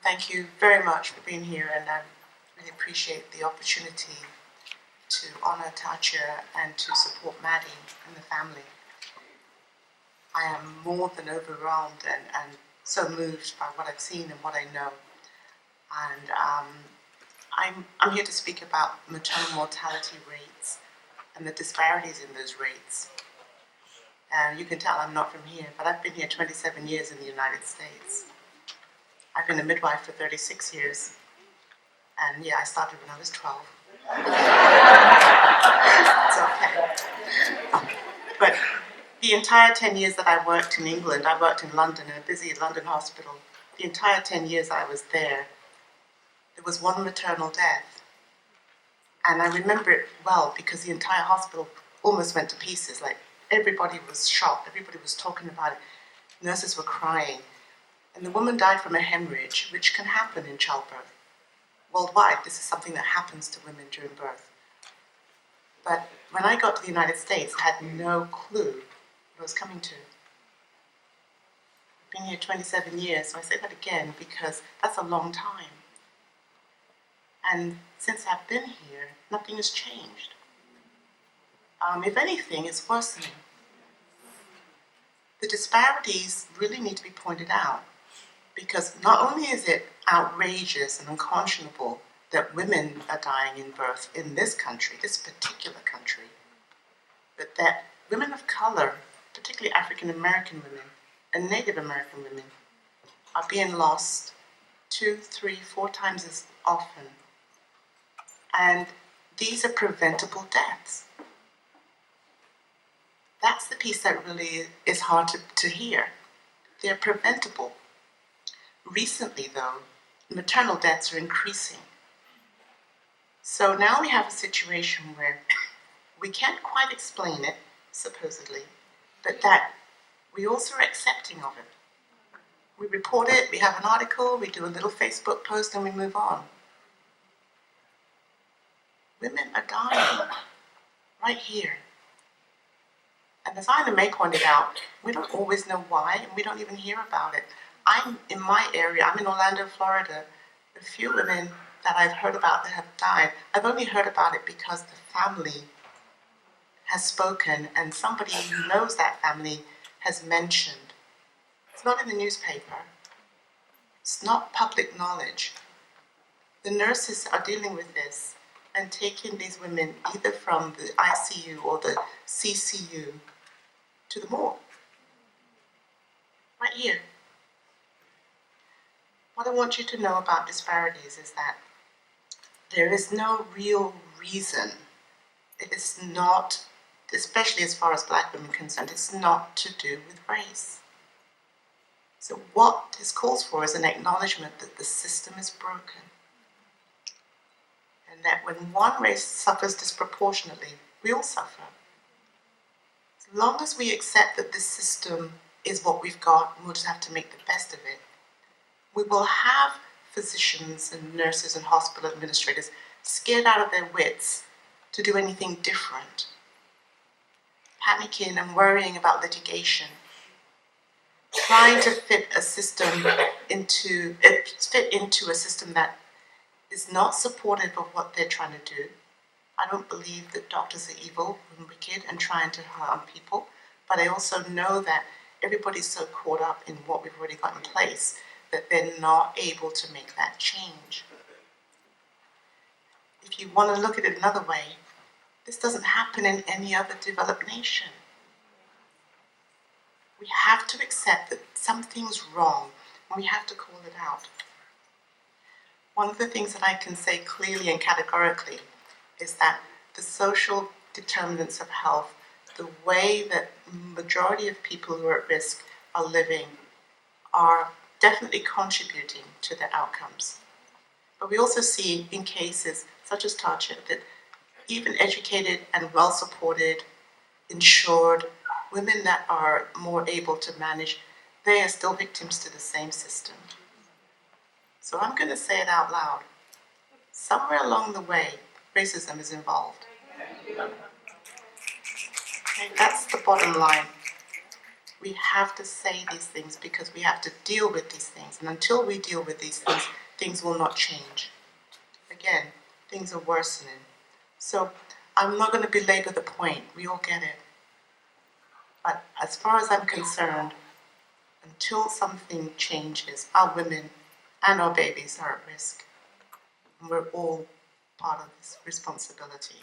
Thank you very much for being here, and I really appreciate the opportunity to honor Tatia and to support Maddie and the family. I am more than overwhelmed and so moved by what I've seen and what I know. And I'm here to speak about maternal mortality rates and the disparities in those rates. And you can tell I'm not from here, but I've been here 27 years in the United States. I've been a midwife for 36 years. And yeah, I started when I was 12. It's okay. But the entire 10 years that I worked in England, I worked in London, in a busy London hospital. The entire 10 years I was there was one maternal death. And I remember it well because the entire hospital almost went to pieces. Like, everybody was shocked, everybody was talking about it. Nurses were crying. And the woman died from a hemorrhage, which can happen in childbirth. Worldwide, this is something that happens to women during birth. But when I got to the United States, I had no clue what I was coming to. I've been here 27 years, so I say that again because that's a long time. And since I've been here, nothing has changed. If anything, it's worsening. The disparities really need to be pointed out because not only is it outrageous and unconscionable that women are dying in birth in this country, this particular country, but that women of color, particularly African American women and Native American women, are being lost 2, 3, 4 times as often. And these are preventable deaths. That's the piece that really is hard to hear. They're preventable. Recently, though, maternal deaths are increasing. So now we have a situation where we can't quite explain it, supposedly, but that we also are accepting of it. We report it, we have an article, we do a little Facebook post, and we move on. Women are dying right here. And as Ina May pointed out, we don't always know why, and we don't even hear about it. I'm in my area, I'm in Orlando, Florida. The few women that I've heard about that have died, I've only heard about it because the family has spoken and somebody who knows that family has mentioned. It's not in the newspaper. It's not public knowledge. The nurses are dealing with this and taking these women either from the ICU or the CCU to the morgue. Right here. What I want you to know about disparities is that there is no real reason. It is not, especially as far as Black women are concerned, it's not to do with race. So what this calls for is an acknowledgement that the system is broken. And that when one race suffers disproportionately, we all suffer. As long as we accept that this system is what we've got, and we'll just have to make the best of it, we will have physicians and nurses and hospital administrators scared out of their wits to do anything different, panicking and worrying about litigation, trying to fit a system into a system that is not supportive of what they're trying to do. I don't believe that doctors are evil and wicked and trying to harm people, but I also know that everybody's so caught up in what we've already got in place that they're not able to make that change. If you want to look at it another way, this doesn't happen in any other developed nation. We have to accept that something's wrong, and we have to call it out. One of the things that I can say clearly and categorically is that the social determinants of health, the way that the majority of people who are at risk are living, are definitely contributing to their outcomes. But we also see in cases such as Tatia that even educated and well-supported, insured, women that are more able to manage, they are still victims to the same system. So I'm going to say it out loud. Somewhere along the way, racism is involved. Okay, that's the bottom line. We have to say these things because we have to deal with these things. And until we deal with these things, things will not change. Again, things are worsening. So I'm not going to belabor the point. We all get it. But as far as I'm concerned, until something changes, our women and our babies are at risk. And we're all part of this responsibility.